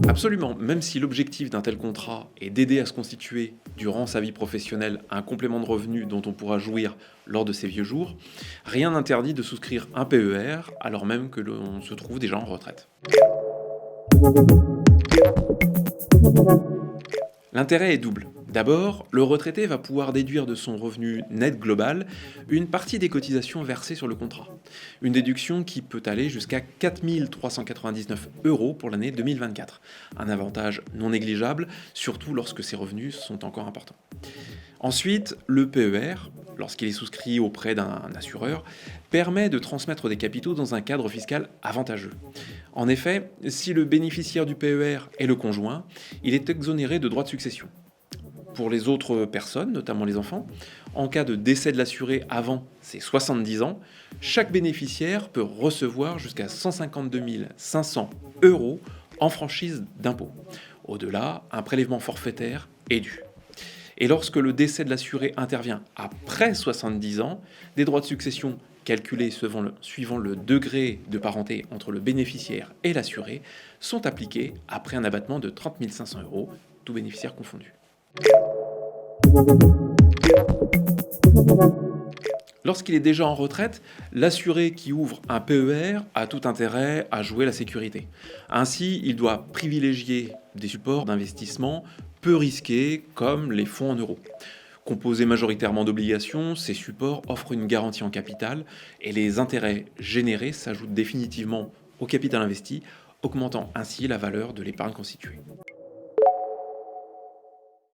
Absolument, même si l'objectif d'un tel contrat est d'aider à se constituer, durant sa vie professionnelle, un complément de revenu dont on pourra jouir lors de ses vieux jours, rien n'interdit de souscrire un PER alors même que l'on se trouve déjà en retraite. L'intérêt est double. D'abord, le retraité va pouvoir déduire de son revenu net global une partie des cotisations versées sur le contrat. Une déduction qui peut aller jusqu'à 4 399 € pour l'année 2024. Un avantage non négligeable, surtout lorsque ces revenus sont encore importants. Ensuite, le PER, lorsqu'il est souscrit auprès d'un assureur, permet de transmettre des capitaux dans un cadre fiscal avantageux. En effet, si le bénéficiaire du PER est le conjoint, il est exonéré de droits de succession. Pour les autres personnes, notamment les enfants, en cas de décès de l'assuré avant ses 70 ans, chaque bénéficiaire peut recevoir jusqu'à 152 500 € en franchise d'impôt. Au-delà, un prélèvement forfaitaire est dû. Et lorsque le décès de l'assuré intervient après 70 ans, des droits de succession calculés suivant le degré de parenté entre le bénéficiaire et l'assuré sont appliqués après un abattement de 30 500 €, tout bénéficiaire confondu. Lorsqu'il est déjà en retraite, l'assuré qui ouvre un PER a tout intérêt à jouer la sécurité. Ainsi, il doit privilégier des supports d'investissement peu risqués comme les fonds en euros. Composés majoritairement d'obligations, ces supports offrent une garantie en capital et les intérêts générés s'ajoutent définitivement au capital investi, augmentant ainsi la valeur de l'épargne constituée.